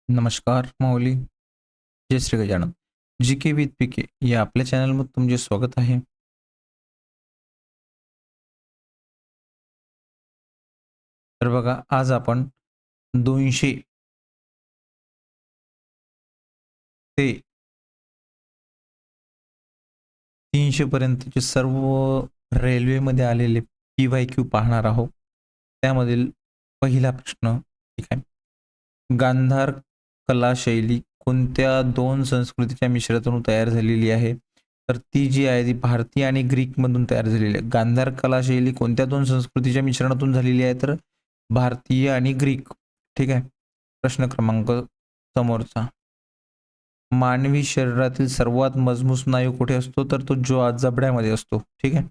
नमस्कार माऊली. जय श्री गजानन. जी के with P के या आपल्या चॅनलमध्ये तुमचे स्वागत आहे. तर बघा आज आपण 200 ते 300 पर्यंतचे सर्व रेल्वेमध्ये आलेले पी-वाय-क्यू पाहणार आहोत. त्यामधील पहिला प्रश्न ठीक आहे. गांधार कला शैली कोणत्या दोन संस्कृतीच्या मिश्रणातून तयार झालेली आहे? तर ती जी आहे ती भारतीय आणि ग्रीकमधून तयार झालेली आहे. गांधार कला शैली कोणत्या दोन संस्कृतीच्या मिश्रणातून झालेली आहे? तर भारतीय आणि ग्रीक. ठीक आहे. प्रश्न क्रमांक समोरचा. मानवी शरीरातील सर्वात मजबूत स्नायू कुठे असतो? तर तो जबड्यामध्ये असतो. ठीक आहे.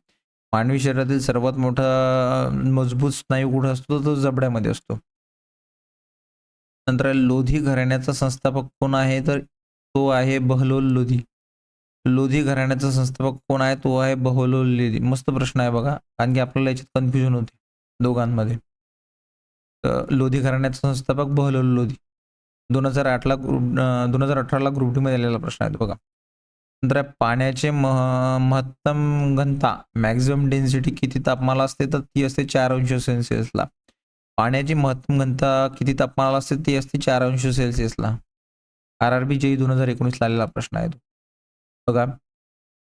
मानवी शरीरातील सर्वात मोठा मजबूत स्नायू कुठे असतो? तर तो जबड्यामध्ये असतो. नंतर लोधी घराण्याचा संस्थापक कोण आहे? तर तो आहे बहलोल लोधी. लोधी घराण्याचा संस्थापक कोण आहे? तो आहे बहलोल लोधी. मस्त प्रश्न आहे बघा, कारण की आपल्याला याच्यात कन्फ्युजन होते दोघांमध्ये. लोधी घराण्याचा संस्थापक बहलोल लोधी. 2018ला ग्रुप डी मध्ये आलेला प्रश्न आहे बघा. नंतर पाण्याचे महत्तम घनता मॅक्झिमम डेन्सिटी किती तापमानाला असते? तर ती असते 4 अंश सेल्सिअसला. पाण्याची महत्तम घनता किती तापमानाला असते? ती असते 4 अंश सेल्सिअसला. RRB JEE 2019ला आलेला प्रश्न आहे तो. बघा,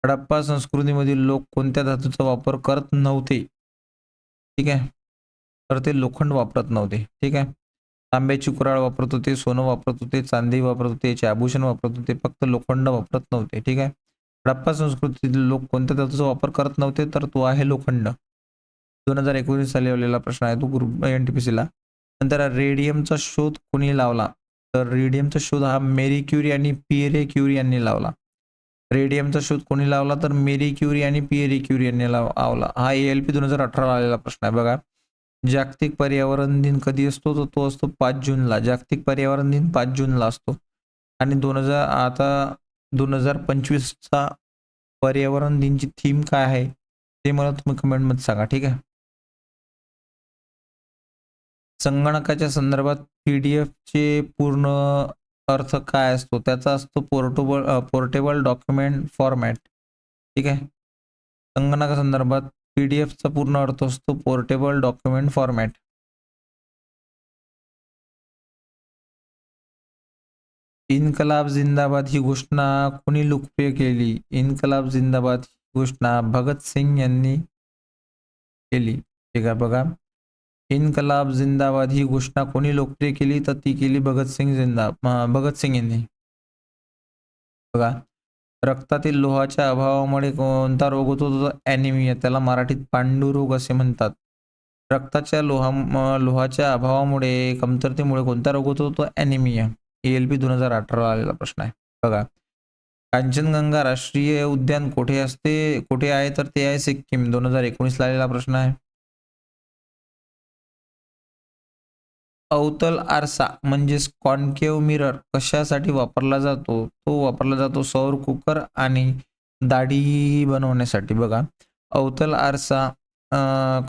हडप्पा संस्कृतीमधील लोक कोणत्या धातूचा वापर करत नव्हते? ठीक आहे. तर ते लोखंड वापरत नव्हते. ठीक आहे. तांब्याची कुऱ्हाड वापरत होते, सोनं वापरत होते, चांदी वापरत होते, आभूषण वापरत होते, फक्त लोखंड वापरत नव्हते. ठीक आहे. हडप्पा संस्कृतीतील लोक कोणत्या धातूचा वापर करत नव्हते? तर तो आहे लोखंड. 2019 साली आलेला प्रश्न आहे तो ग्रुप NTPCला. नंतर रेडियमचा शोध कोणी लावला? तर रेडियमचा शोध हा मेरी क्युरी आणि पिएरे क्युरी यांनी लावला. रेडियमचा शोध कोणी लावला? तर मेरी क्युरी आणि पिएरे क्युरी यांनी लावला. हा ALP 2018ला आलेला प्रश्न आहे बघा. जागतिक पर्यावरण दिन कधी असतो? तर तो असतो 5 जूनला. जागतिक पर्यावरण दिन 5 जूनला असतो. आणि 2025चा पर्यावरण दिनची थीम काय आहे ते मला तुम्ही कमेंटमध्ये सांगा. ठीक आहे. संगणकाच्या संदर्भात PDFचे पूर्ण अर्थ काय असतो? त्याचा असतो पोर्टेबल डॉक्युमेंट फॉर्मॅट. ठीक आहे. संगणकासंदर्भात PDFचा पूर्ण अर्थ असतो पोर्टेबल डॉक्युमेंट फॉर्मॅट. इन्कलाब जिंदाबाद ही घोषणा कोणी लोकप्रिय केली? इन्कलाब जिंदाबाद ही घोषणा भगत सिंग यांनी केली. ठीक आहे बघा. इन्कलाब जिंदाबाद ही घोषणा कोणी लोकप्रिय केली? तर ती केली भगत सिंग यांनी. बघा, रक्तातील लोहाच्या अभावामुळे कोणता रोग होतो? तो ॲनिमिया. त्याला मराठीत पांडुरोग असे म्हणतात. रक्ताच्या लोहाच्या अभावामुळे कमतरतेमुळे कोणता रोग होतो? तो ॲनिमिया. ALP 2018ला आलेला प्रश्न आहे बघा. कांचनगंगा राष्ट्रीय उद्यान कुठे आहे? तर ते आहे सिक्कीम. 2019ला आलेला प्रश्न आहे. अवतल आरसा म्हणजेच कॉन्केव्ह मिरर कशासाठी वापरला जातो? तो वापरला जातो सौर कुकर आणि दाढी बनवण्यासाठी. बघा, अवतल आरसा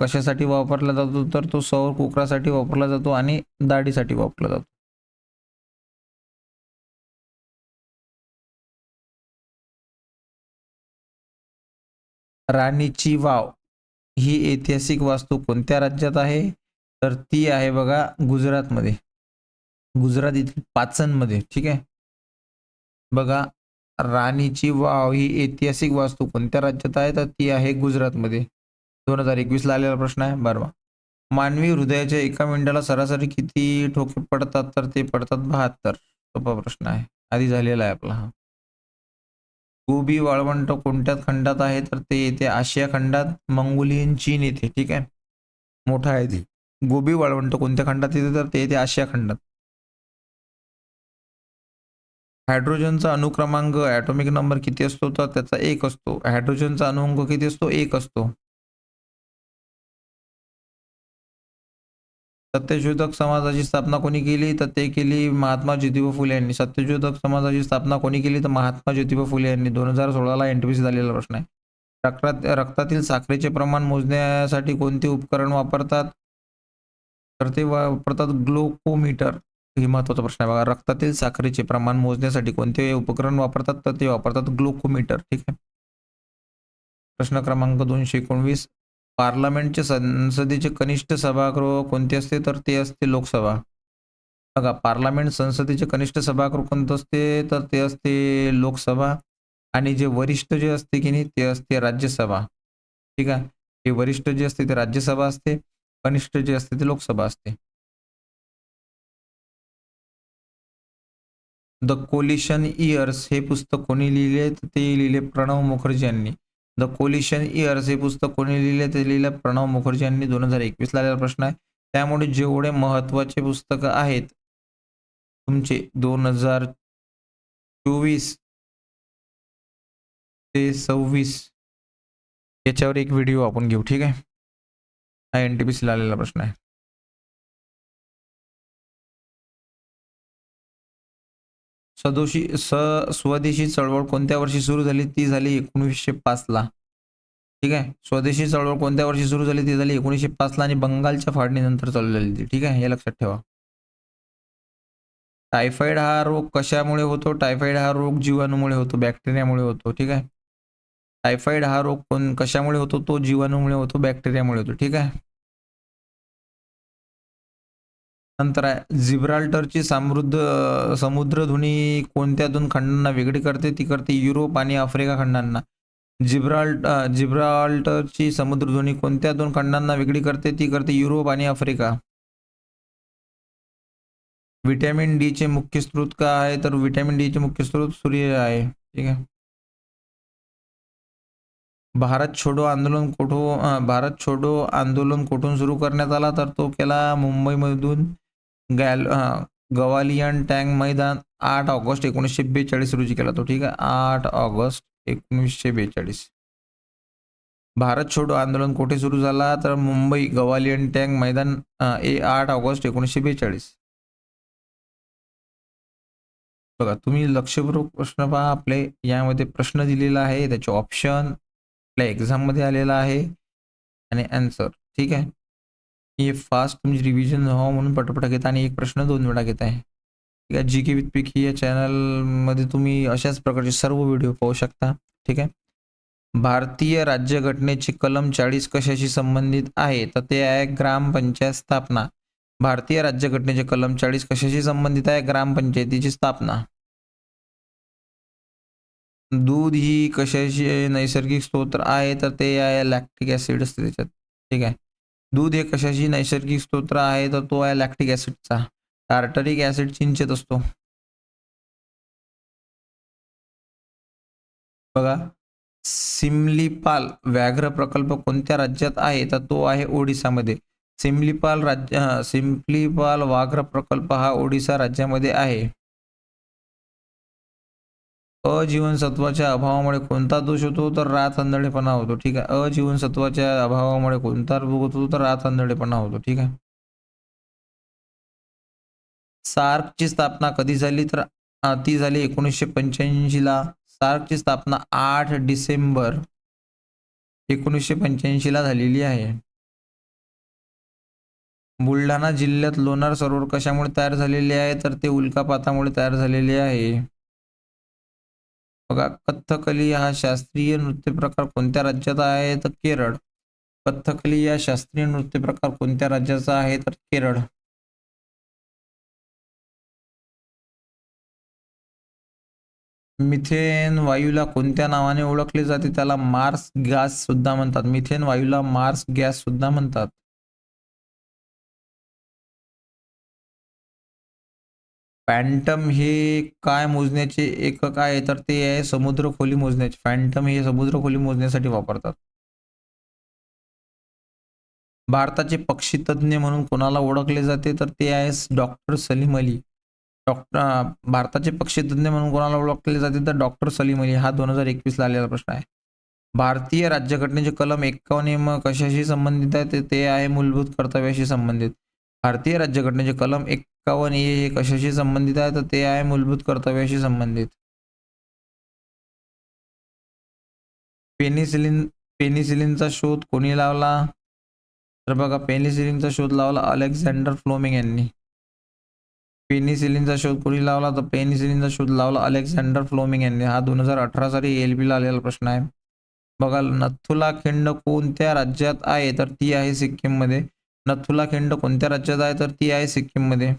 कशासाठी वापरला जातो? तर तो सौर कुकरासाठी वापरला जातो आणि दाढीसाठी वापरला जातो. राणीची वाव ही ऐतिहासिक वास्तू कोणत्या राज्यात आहे? तर ती आहे बघा गुजरातमध्ये. गुजरात येथील पाचनमध्ये. ठीक आहे. बघा, राणीची वाव ही ऐतिहासिक वास्तू कोणत्या राज्यात आहे? तर ती आहे गुजरातमध्ये. 2021ला आलेला प्रश्न आहे. बरोबर. मानवी हृदयाच्या एका मिनिटाला सरासरी किती ठोके पडतात? तर ते पडतात 72. सोपा प्रश्न आहे. आधी झालेला आहे आपला हा. गोबी वाळवंट कोणत्या खंडात आहे? तर ते येते आशिया खंडात, मंगोलियन चीन येथे. ठीक आहे. मोठा आहे ते. गोबी वाळवंट कोणत्या खंडात येते? तर ते येते आशिया खंडात. हायड्रोजनचा अणुक्रमांक ॲटॉमिक नंबर किती असतो? तर त्याचा 1 असतो. हायड्रोजनचा अणुअंक किती असतो? 1 असतो. सत्यशोधक समाजाची स्थापना कोणी केली? तर ते केली महात्मा ज्योतिबा फुले यांनी. सत्यशोधक समाजाची स्थापना कोणी केली? तर महात्मा ज्योतिबा फुले यांनी. 2016ला NTPC झालेला प्रश्न आहे. रक्तातील साखरेचे प्रमाण मोजण्यासाठी कोणते उपकरण वापरतात? तर ते वापरतात ग्लुकोमीटर. हे महत्त्वाचा प्रश्न आहे बघा. रक्तातील साखरेचे प्रमाण मोजण्यासाठी कोणते उपकरण वापरतात? तर ते वापरतात ग्लुकोमीटर. ठीक आहे. प्रश्न क्रमांक 219. पार्लमेंटचे संसदेचे कनिष्ठ सभागृह कोणते असते? तर ते असते लोकसभा. बघा, पार्लमेंट संसदेचे कनिष्ठ सभागृह कोणतं असते? तर ते असते लोकसभा. आणि जे वरिष्ठ जे असते की नाही ते असते राज्यसभा. ठीक आहे. हे वरिष्ठ जे असते ते राज्यसभा असते, कनिष्ठ जे असते ते लोकसभा असते. द कोलिशन इयर्स हे पुस्तक कोणी लिहिले? तर ते लिहिले प्रणव मुखर्जी यांनी. द कोलिशन इयर्स हे पुस्तक कोणी लिहिले? ते लिहिले प्रणव मुखर्जी यांनी. 2021 ला आलेला प्रश्न आहे. त्यामुळे जेवढे महत्त्वाचे पुस्तकं आहेत तुमचे 2024 ते 26 याच्यावर एक व्हिडिओ आपण घेऊ. ठीक आहे. हा NTPC आलेला प्रश्न आहे. स्वदेशी चळवळ कोणत्या वर्षी सुरू झाली? ती झाली 1905 ला. ठीक आहे. स्वदेशी चळवळ कोणत्या वर्षी सुरू झाली? ती झाली 1905 ला आणि बंगालच्या फाळणीनंतर चालू झाली ती. ठीक आहे. हे लक्षात ठेवा. टायफॉइड हा रोग कशामुळे होतो? टायफॉइड हा रोग जीवाणूमुळे होतो, बॅक्टेरियामुळे होतो. ठीक आहे. टायफॉइड हा रोग कशामुळे होतो? तो जीवाणूमुळे होतो, बॅक्टेरियामुळे होतो. ठीक आहे. नंतर आहे जिब्राल्टरची समुद्रधुनी कोणत्या दोन खंडांना वेगळी करते? ती करते युरोप आणि आफ्रिका खंडांना. जिब्राल्टरची समुद्रधुनी कोणत्या दोन खंडांना वेगळी करते? ती करते युरोप आणि आफ्रिका. विटॅमिन डी चे मुख्य स्रोत काय आहे? तर विटॅमिन डी चे मुख्य स्रोत सूर्य आहे. ठीक आहे. भारत छोडो आंदोलन कुठून सुरू करण्यात आला? तर तो केला मुंबईमधून गवालियन टँक मैदान 8 ऑगस्ट 1942 रोजी केला तो. ठीक आहे. 8 ऑगस्ट 1942. भारत छोडो आंदोलन कुठे सुरू झाला? तर मुंबई गवालियन टँक मैदान 8 ऑगस्ट 1942. बघा, तुम्ही लक्षपूर्वक प्रश्न पहा. आपले यामध्ये प्रश्न दिलेला आहे, त्याचे ऑप्शन आपल्या एक्झाममध्ये आलेला आहे आणि आन्सर. ठीक आहे. हे फास्ट तुमची रिव्हिजन व्हावं म्हणून पटपट घेता आणि एक प्रश्न 2 वेळा घेत आहे. ठीक आहे. GK विथ पिकी या चॅनलमध्ये तुम्ही अशाच प्रकारचे सर्व व्हिडिओ पाहू शकता. ठीक आहे. भारतीय राज्यघटनेची कलम 40 कशाशी संबंधित आहे? तर ते आहे ग्रामपंचायत स्थापना. भारतीय राज्यघटनेचे कलम 40 कशाशी संबंधित आहे? ग्रामपंचायतीची स्थापना. दूध ही कशाची नैसर्गिक स्त्रोत आहे? तर ते आहे लॅक्टिक ॲसिड असते त्याच्यात. ठीक आहे. दूध हे कशाची नैसर्गिक स्त्रोत आहे? तर तो आहे लॅक्टिक ॲसिडचा. टार्टरिक ॲसिड चिंचेत असतो. बघा, सिमलीपाल व्याघ्र प्रकल्प कोणत्या राज्यात आहे? तर तो आहे ओडिसामध्ये. सिम्पलीपाल व्याघ्र प्रकल्प हा ओडिसा राज्यामध्ये आहे. अजीवनसत्वाच्या अभावामुळे कोणता दोष होतो? तर रातआंधळेपणा होतो. ठीक आहे. अजीवनसत्वाच्या अभावामुळे कोणता रोग होतो? तर रातआंधळेपणा होतो. ठीक आहे. सार्कची स्थापना कधी झाली? तर ती झाली 1985 ला. सार्कची स्थापना 8 डिसेंबर 1985 ला झालेली आहे. बुलढाणा जिल्ह्यात लोणार सरोवर कशामुळे तयार झालेले आहे? तर ते उल्कापातामुळे तयार झालेले आहे. बघा, कथ्थकली हा शास्त्रीय नृत्य प्रकार कोणत्या राज्यात आहे? तर केरळ. कथ्थकली या शास्त्रीय नृत्य प्रकार कोणत्या राज्याचा आहे? तर केरळ. मिथेन वायूला कोणत्या नावाने ओळखले जाते? त्याला मार्स गॅस सुद्धा म्हणतात. मिथेन वायूला मार्स गॅस सुद्धा म्हणतात. फॅन्टम हे काय मोजण्याचे एकक आहे? तर ते आहे समुद्र खोली मोजण्याचे. फॅन्टम हे समुद्र खोली मोजण्यासाठी वापरतात. भारताचे पक्षी तज्ज्ञ म्हणून कोणाला ओळखले जाते? तर ते आहे डॉक्टर सलीम अली. भारताचे पक्षी तज्ज्ञ म्हणून कोणाला ओळखले जाते? तर डॉक्टर सलीम अली. हा 2021 ला आलेला प्रश्न आहे. भारतीय राज्यघटनेचे कलम 51 कशाशी संबंधित आहे? ते आहे मूलभूत कर्तव्याशी संबंधित. भारतीय राज्यघटनेचे कलम 51 हे कशाशी संबंधित आहे? तर ते आहे मूलभूत कर्तव्याशी संबंधित. पेनिसिलिन पेनिसिलिनचा शोध कोणी लावला? तर बघा, पेनिसिलिनचा शोध लावला अलेक्झांडर फ्लेमिंग यांनी. पेनिसिलिनचा शोध कोणी लावला? तर पेनिसिलिनचा शोध लावला अलेक्झांडर फ्लेमिंग यांनी. हा 2018 साली ALB ला आलेला प्रश्न आहे. बघा, नथुला खिंड कोणत्या राज्यात आहे? तर ती आहे सिक्कीममध्ये. नथुला खिंड कोणत्या राज्यात आहे? तर ती आहे सिक्कीममध्ये.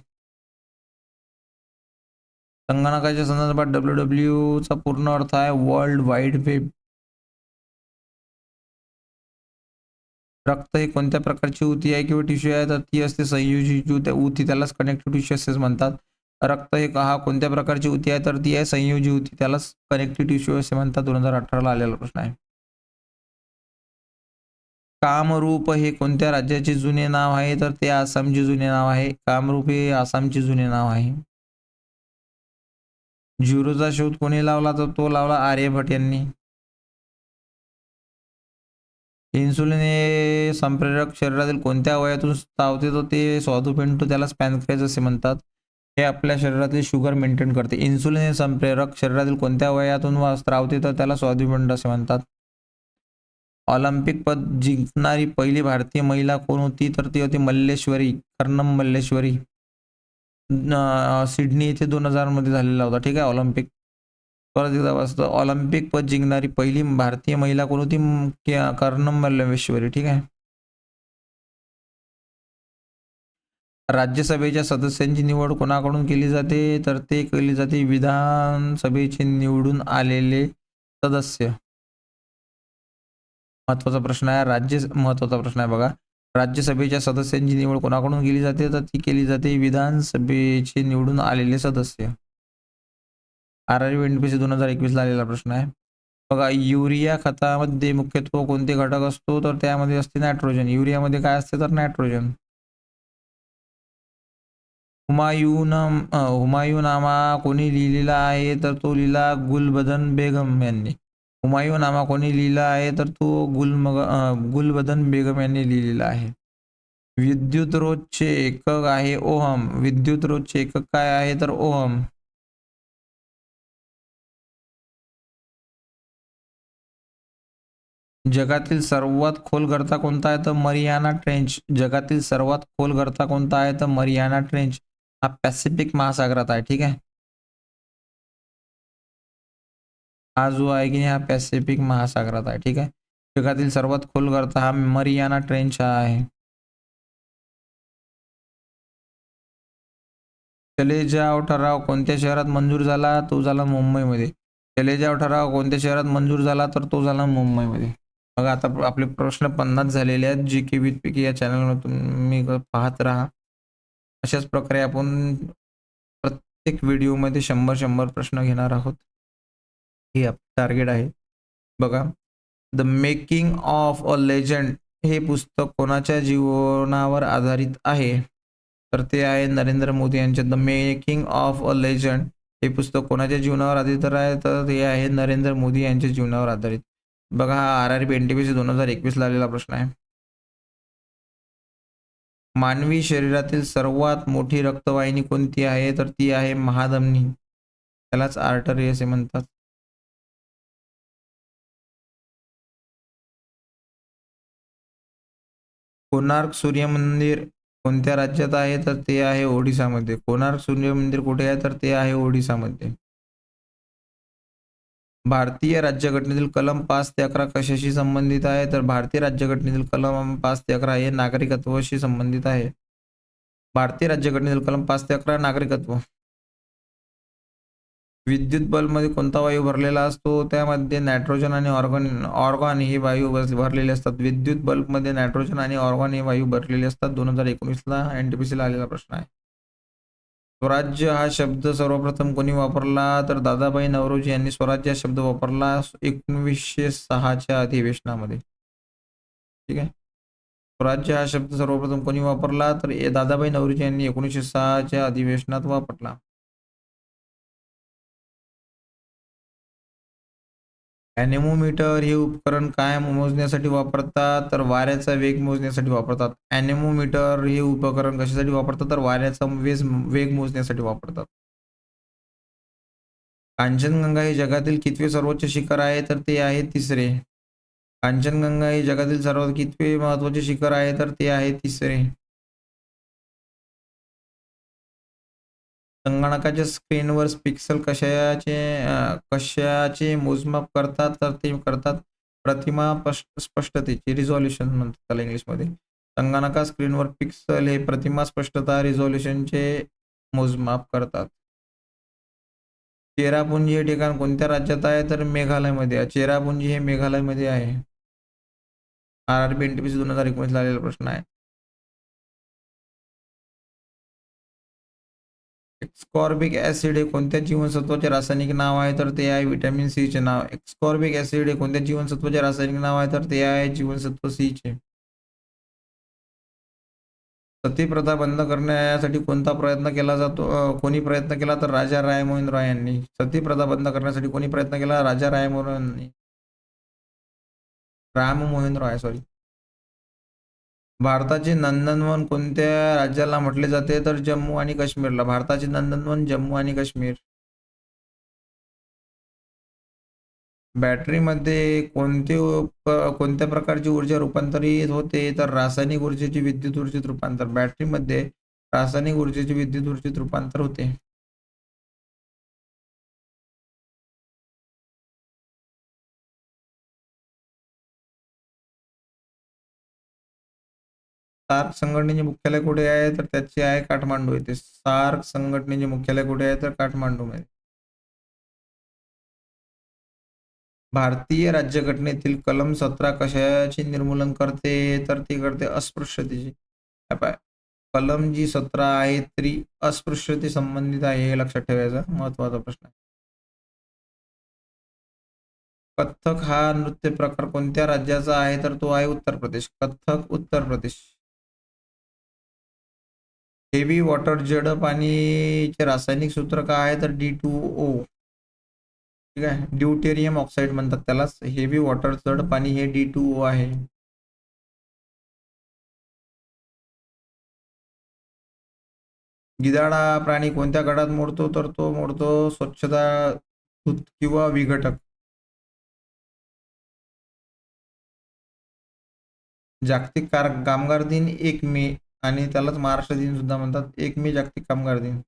संगणकाच्या संदर्भात WWW चा पूर्ण अर्थ आहे वर्ल्ड वाईड वेब. रक्त ही कोणत्या प्रकारची ऊती आहे किंवा टिश्यू आहे? तर ती असते संयोजी ऊती, त्यालाच कनेक्टिव्ह टिश्यू असेच म्हणतात. रक्त हे हा कोणत्या प्रकारची ऊती आहे? तर ती आहे संयोजी ऊती, त्यालाच कनेक्टिव्ह टिश्यू असे म्हणतात. 2018 ला आलेला प्रश्न आहे. कामरूप हे कोणत्या राज्याचे जुने नाव आहे? तर ते आसामचे जुने नाव आहे. कामरूप हे आसामचे जुने नाव आहे. झिरोचा शोध कोणी लावला? तर तो लावला आर्यभट यांनी. इन्सुलिन हे संप्रेरक शरीरातील कोणत्या अवयवातून स्त्रावते? तर ते स्वादुपिंड, त्यालाच पॅनक्रियाज असे म्हणतात. हे आपल्या शरीरातील शुगर मेंटेन करते. इन्सुलिन हे संप्रेरक शरीरातील कोणत्या अवयवातून स्त्रावते? तर त्याला स्वादुपिंड असे म्हणतात. ऑलिम्पिक पद जिंकणारी पहिली भारतीय महिला कोण होती? तर ती होती मल्लेश्वरी, कर्णम मल्लेश्वरी. सिडनी येथे 2000 मध्ये झालेला होता. ठीक आहे, ऑलिम्पिक. परत एकदा वाचतो. ऑलिम्पिक पद जिंकणारी पहिली भारतीय महिला कोण होती? कर्णम मल्लेश्वरी. ठीक आहे. राज्यसभेच्या सदस्यांची निवड कोणाकडून केली जाते? तर ते केली जाते विधानसभेचे निवडून आलेले सदस्य. महत्वाचा प्रश्न आहे. महत्वाचा प्रश्न आहे बघा. राज्यसभेच्या सदस्यांची निवड कोणाकडून केली जाते? तर ती केली जाते विधानसभेचे निवडून आलेले सदस्य. RRB NPSC 2021 ला आलेला प्रश्न आहे. बघा, युरिया खतामध्ये मुख्यत्वे कोणते घटक असतो? तर त्यामध्ये असते नायट्रोजन. युरियामध्ये काय असते? तर नायट्रोजन. हुमायूनामा कोणी लिहिलेला आहे? तर तो लिहिला गुलबदन बेगम यांनी. हुमायूनामा कोणी लिहिला आहे? तर तो गुलबदन बेगम यांनी लिहिलेला आहे. विद्युत रोधचे एकक आहे ओहम. विद्युत रोधचे एकक काय आहे? तर ओहम. जगातील सर्वात खोल गर्ता कोणता आहे? तर मरियाना ट्रेंच. जगातील सर्वात खोल गर्ता कोणता आहे? तर मरियाना ट्रेंच. हा पॅसिफिक महासागरात आहे. ठीक आहे. हा जो आहे की हा पॅसिफिक महासागरात आहे. ठीक आहे. जगातील सर्वात खोल गर्ता हा मरियाना ट्रेंच हा आहे. चले जाव ठराव कोणत्या शहरात मंजूर झाला? तो झाला मुंबईमध्ये. चले जाव ठराव कोणत्या शहरात मंजूर झाला? तर तो झाला मुंबईमध्ये. बघा, आता आपले प्रश्न 50 झालेले आहेत. GK विथ PK या चॅनलवर तुम्ही पाहत राहा. अशाच प्रकारे आपण प्रत्येक व्हिडिओमध्ये 100 प्रश्न घेणार आहोत. हे टार्गेट आहे. बघा, the making of a legend हे पुस्तक कोणाच्या जीवनावर आधारित आहे? तर ते आहे नरेंद्र मोदी यांचे. The making of a legend हे पुस्तक कोणाच्या जीवनावर आधारित आहे? तर ते आहे नरेंद्र मोदी यांच्या जीवनावर आधारित. बघा, हा RRB NTPC 2021 ला आलेला प्रश्न आहे. मानवी शरीरातील सर्वात मोठी रक्तवाहिनी कोणती आहे? तर ती आहे महाधमनी, त्यालाच आर्टरी असे म्हणतात. कोणार्क सूर्य मंदिर कोणत्या राज्यात आहे? तर ते आहे ओडिसामध्ये. कोणार्क सूर्य मंदिर कुठे आहे? तर ते आहे ओडिसामध्ये. भारतीय राज्यघटनेतील कलम 5 ते 11 कशाशी संबंधित आहे? तर भारतीय राज्यघटनेतील कलम 5 ते 11 हे नागरिकत्वाशी संबंधित आहे. भारतीय राज्यघटनेतील कलम 5 ते 11 नागरिकत्व. विद्युत बल्बमध्ये कोणता वायू भरलेला असतो? त्यामध्ये नायट्रोजन आणि ऑर्गॉन हे वायू भरलेले असतात. विद्युत बल्बमध्ये नायट्रोजन आणि ऑर्गॉन हे वायू भरलेले असतात. 2019 ला NTPC ला आलेला प्रश्न आहे. स्वराज्य हा शब्द सर्वप्रथम कोणी वापरला? तर दादाभाई नौरोजी यांनी स्वराज्य हा शब्द वापरला 1906 च्या अधिवेशनामध्ये. ठीक आहे. स्वराज्य हा शब्द सर्वप्रथम कोणी वापरला? तर दादाभाई नौरोजी यांनी 1906 च्या अधिवेशनात वापरला. ॲनेमोमीटर हे उपकरण काय मोजण्यासाठी वापरतात? तर वाऱ्याचा वेग मोजण्यासाठी वापरतात. ॲनेमोमीटर हे उपकरण कशासाठी वापरतात? तर वाऱ्याचा वेग मोजण्यासाठी वापरतात. कांचनगंगा हे जगातील कितवे सर्वोच्च शिखर आहे? तर ते आहे 3रे. कांचनगंगा हे जगातील सर्वात कितवे महत्त्वाचे शिखर आहे? तर ते आहे 3रे. संगणकाच्या स्क्रीनवर पिक्सल कशाचे मोजमाप करतात तर ते करतात प्रतिमा स्पष्टतेची रिझॉल्युशन म्हणतात त्याला इंग्लिशमध्ये. संगणका स्क्रीनवर पिक्सल हे प्रतिमा स्पष्टता रिझॉल्युशनचे मोजमाप करतात. चेरापुंजी हे ठिकाण कोणत्या राज्यात आहे तर मेघालयमध्ये आहे. चेरापुंजी हे मेघालयमध्ये आहे. RRB NTPC 2019 ला आलेला प्रश्न आहे. एक्सकॉर्बिक ऍसिड हे कोणत्या जीवनसत्वाचे रासायनिक नाव आहे तर ते आहे व्हिटॅमिन सी चे नाव. एक्सकॉर्बिक ऍसिड हे कोणत्या जीवनसत्वाचे रासायनिक नाव आहे तर ते आहे जीवनसत्व सी चे. सती प्रथा बंद करण्यासाठी कोणता प्रयत्न केला जातो कोणी प्रयत्न केला तर राजा राममोहन रॉय यांनी. सती प्रथा बंद करण्यासाठी कोणी प्रयत्न केला राजा राममोहन रॉय सॉरी. भारताचे नंदनवन कोणत्या राज्याला म्हटले जाते तर जम्मू आणि काश्मीरला. भारताचे नंदनवन जम्मू आणि काश्मीर. बॅटरीमध्ये कोणत्या प्रकारची ऊर्जा रूपांतरित होते तर रासायनिक ऊर्जेची विद्युत ऊर्जेत रूपांतर. बॅटरीमध्ये रासायनिक ऊर्जेची विद्युत ऊर्जेत रूपांतर होते. सार्क संघटनेचे मुख्यालय कुठे आहे तर त्याचे आहे काठमांडू येथे. सार्क संघटनेचे मुख्यालय कुठे आहे तर काठमांडूमध्ये. भारतीय राज्यघटनेतील कलम 17 कशाचे निर्मूलन करते तर ती करते अस्पृश्यतेची. कलम जी 17 आहे ती अस्पृश्यते संबंधित आहे हे लक्षात ठेवायचा महत्वाचा प्रश्न आहे. कथ्थक हा नृत्य प्रकार कोणत्या राज्याचा आहे तर तो आहे उत्तर प्रदेश. कथ्थक उत्तर प्रदेश. हेवी वॉटर जड पाणीचे रासायनिक सूत्र काय आहे तर D2O. ठीक आहे. ड्यूटेरियम ऑक्साईड म्हणतात त्यालाच. हेवी वॉटर जड पाणी हे D2O आहे. गिधाड हा प्राणी कोणत्या गटात मोडतो तर तो मोडतो स्वच्छता दूत किंवा विघटक. जागतिक कामगार दिन 1 मे आणि त्यालाच महाराष्ट्र दिन सुद्धा म्हणतात. 1 मे जागतिक कामगार दिन.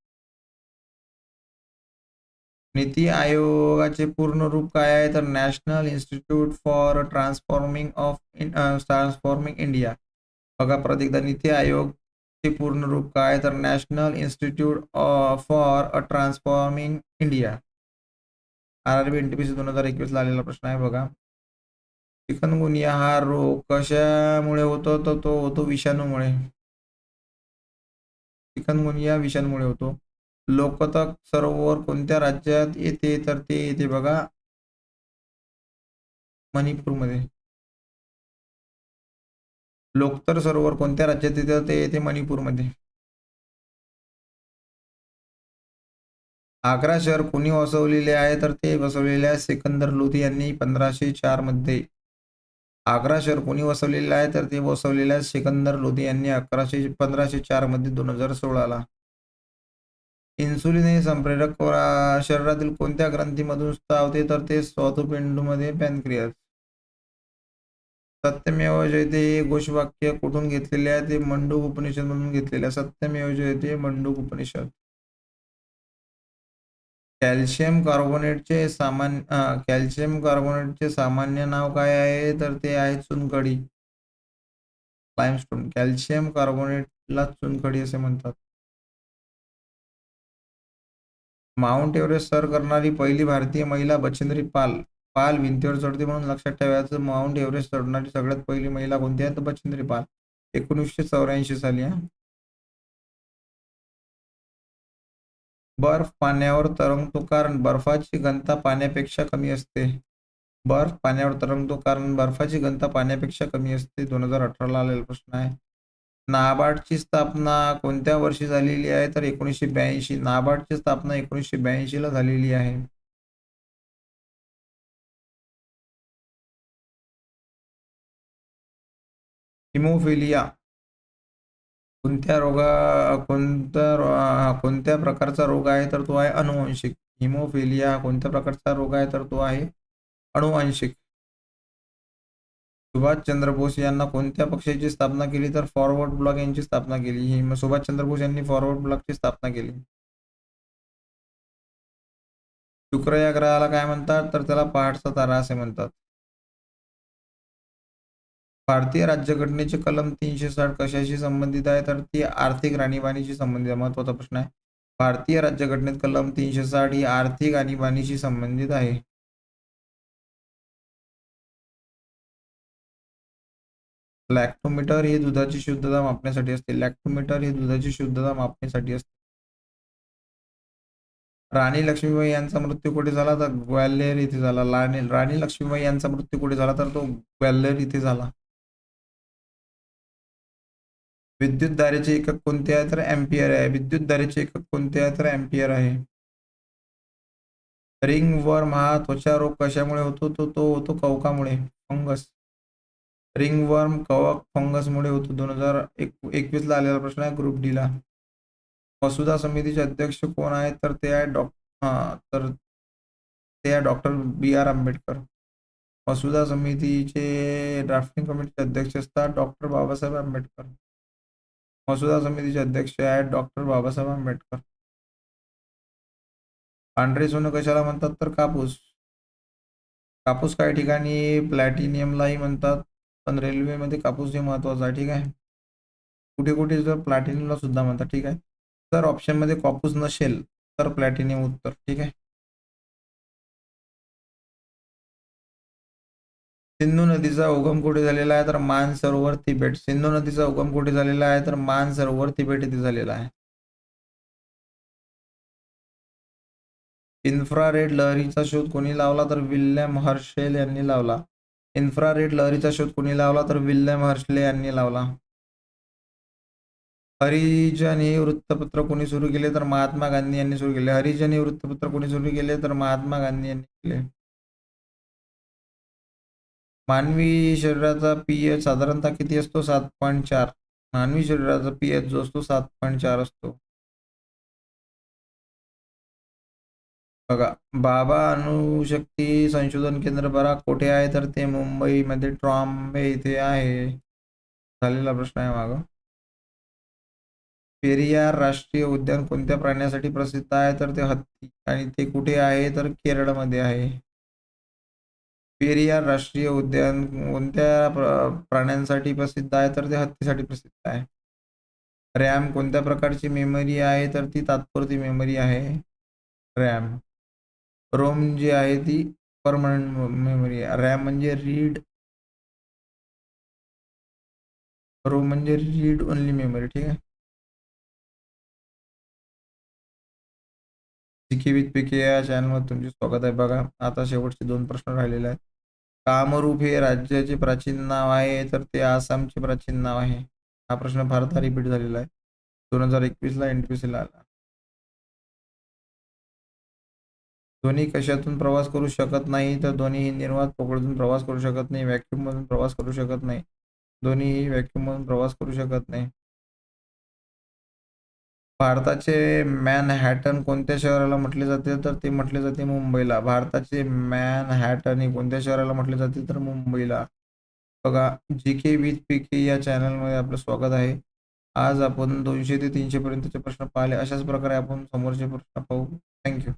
नीती आयोगाचे पूर्ण रूप काय आहे तर national institute for transforming India. बघा परत एकदा नीती आयोगचे पूर्ण रूप काय तर national institute for transforming India. RRB NTPC 2021 ला आलेला प्रश्न आहे बघा. चिकनगुनिया हा रोग कशामुळे होतो तर तो होतो विषाणूमुळे. चिकनगुनिया विषाणूमुळे होतो. लोकतक सरोवर कोणत्या राज्यात येते तर ते येते बघा मणिपूरमध्ये. लोकतर सरोवर कोणत्या राज्यात येते ते येते मणिपूरमध्ये. आग्रा शहर कोणी वसवलेले आहे तर ते वसवलेले आहे सिकंदर लोधी यांनी 1504 मध्ये. आग्रा शहर कोणी वसवलेले आहे तर ते वसवलेले आहे सिकंदर लोधी यांनी 1504 मध्ये 2016ला. इन्सुलिन हे संप्रेरक शरीरातील कोणत्या ग्रंथीमधून स्त्रावते तर ते स्वादुपिंडमध्ये पॅनक्रियास. सत्यमेव जयते हे घोषवाक्य कुठून घेतलेले आहे ते मंडूक उपनिषद म्हणून घेतलेले आहे. सत्यमेव जयते मंडूक उपनिषद. कॅल्शियम कार्बोनेटचे सामान्य नाव काय आहे तर ते आहे चुनखडी. लाइमस्टोन. कॅल्शियम कार्बोनेटला चुनखडी असे म्हणतात. माउंट एव्हरेस्ट सर करणारी पहिली भारतीय महिला बचेंद्री पाल. पाल भिंतीवर चढते म्हणून लक्षात ठेवायचं. माउंट एव्हरेस्ट चढणारी सगळ्यात पहिली महिला कोणती आहे तर बचेंद्री पाल. 1984 साली. बर्फ पाण्यावर तरंगतो कारण बर्फाची घनता पाण्यापेक्षा कमी असते. बर्फ पाण्यावर तरंगतो कारण बर्फाची घनता पाण्यापेक्षा कमी असते. 2018 ला आलेला प्रश्न आहे. नाबार्डची स्थापना कोणत्या वर्षी झालेली आहे तर 1982. नाबार्डची स्थापना 1982 ला झालेली आहे. हिमोफिलिया कोणत्या प्रकारचा रोग आहे तर तो आहे अनुवांशिक. हिमोफिलिया कोणत्या प्रकारचा रोग आहे तर तो आहे अनुवांशिक. सुभाषचंद्र बोस यांना कोणत्या पक्षाची स्थापना केली तर फॉरवर्ड ब्लॉक यांची स्थापना केली. सुभाषचंद्र बोस यांनी फॉरवर्ड ब्लॉकची स्थापना केली. शुक्र या ग्रहाला काय म्हणतात तर त्याला पहाटचा तारा असे म्हणतात. भारतीय राज्यघटनेचे कलम 360 कशाशी संबंधित आहे तर ती आर्थिक आणीबाणीशी संबंधित आहे. महत्वाचा प्रश्न आहे. भारतीय राज्यघटनेत कलम 360 ही आर्थिक आणीबाणीशी संबंधित आहे. लॅक्टोमीटर ही दुधाची शुद्धता मापण्यासाठी असते. लॅक्टोमीटर ही दुधाची शुद्धता मापण्यासाठी असते. राणी लक्ष्मीबाई यांचा मृत्यू कुठे झाला तर ग्वाल्हेर इथे झाला. राणी लक्ष्मीबाई यांचा मृत्यू कुठे झाला तर तो ग्वाल्हेर इथे झाला. विद्युत धारेचे एकक कोणते आहे तर एम्पियर आहे. विद्युत धारेचे एकक कोणते आहे तर एम्पियर आहे. रिंगवर्म हा त्वचारोग कशामुळे होतो तो तो होतो कवकामुळे, फंगस. रिंगवर्म कवक फंगसमुळे होतो. 2021 ला आलेला प्रश्न आहे ग्रुप डी ला. मसुदा समितीचे अध्यक्ष कोण आहेत तर ते आहे डॉक्टर बी आर आंबेडकर. मसुदा समितीचे ड्राफ्टिंग कमिटीचे अध्यक्ष असतात डॉक्टर बाबासाहेब आंबेडकर. मसुदा समितीचे अध्यक्ष आहेत डॉक्टर बाबासाहेब आंबेडकर. पांढरे सोनं कशाला म्हणतात तर कापूस. कापूस काही ठिकाणी प्लॅटिनियमलाही म्हणतात, पण रेल्वेमध्ये कापूस हे महत्वाचा आहे. ठीक आहे. कुठे कुठे जर प्लॅटिनियमला सुद्धा म्हणतात. ठीक आहे. तर ऑप्शनमध्ये कापूस नसेल तर प्लॅटिनियम उत्तर. ठीक आहे. सिंधू नदीचा उगम कुठे झालेला आहे तर मानसरोवर तिबेट. सिंधू नदीचा उगम कुठे झालेला आहे तर मानसरोवर तिबेट येथे झालेला आहे. इन्फ्रारेड लहरीचा शोध कोणी लावला तर विल्यम हर्शेल यांनी लावला. इन्फ्रारेड लहरीचा शोध कोणी लावला तर विल्यम हर्शले यांनी लावला. हरिजन हे वृत्तपत्र कोणी सुरू केले तर महात्मा गांधी यांनी सुरू केले. हरिजन हे वृत्तपत्र कोणी सुरू केले तर महात्मा गांधी यांनी केले. मानवी शरीराचा पीएच साधारणतः किती असतो 7.4. मानवी शरीराचा पीएच जो असतो 7.4 असतो. बघा, बाबा अणुशक्ती संशोधन केंद्र बरा कोठे आहे तर ते मुंबईमध्ये ट्रॉम्बे इथे आहे. झालेला प्रश्न आहे मागं. पेरियार राष्ट्रीय उद्यान कोणत्या प्राण्यासाठी प्रसिद्ध आहे तर ते हत्ती, आणि ते कुठे आहे तर केरळमध्ये आहे. पेरियार राष्ट्रीय उद्यान कोणत्या प्राण्यांसाठी प्रसिद्ध आहे तर ते हत्तीसाठी प्रसिद्ध आहे. रॅम कोणत्या प्रकारची मेमरी आहे तर ती तात्पुरती मेमरी आहे रॅम. रोम जी आहे ती परमनंट मेमरी आहे. रॅम म्हणजे रीड, रोम म्हणजे रीड ओनली मेमरी. ठीक आहे. जीके विथ पीके या चॅनलमध्ये तुमचे स्वागत आहे. बघा, आता शेवटचे 2 प्रश्न राहिलेले आहेत. कामरूप हे राज्याचे प्राचीन नाव आहे तर ते आसामचे प्राचीन नाव आहे. हा प्रश्न फारदा रिपीट झालेला आहे. 2021 ला NTPC ला आला. ध्वनी कशातून प्रवास करू शकत नाही तर ध्वनी ही निर्वात पोकळीतून प्रवास करू शकत नाही, व्हॅक्यूम मधून प्रवास करू शकत नाही. ध्वनी ही व्हॅक्यूम मधून प्रवास करू शकत नाही. भारताचे मॅनहॅटन कोणत्या शहराला म्हटले जाते तर ते म्हटले जाते मुंबईला. भारताचे मॅनहॅटन हे कोणत्या शहराला म्हटले जाते तर मुंबईला. बघा, जीके विथ पीके या चॅनलमध्ये आपलं स्वागत आहे. आज आपण 200 ते 300 पर्यंतचे प्रश्न पाहिले. अशाच प्रकारे आपण समोरचे प्रश्न पाहू. थँक्यू.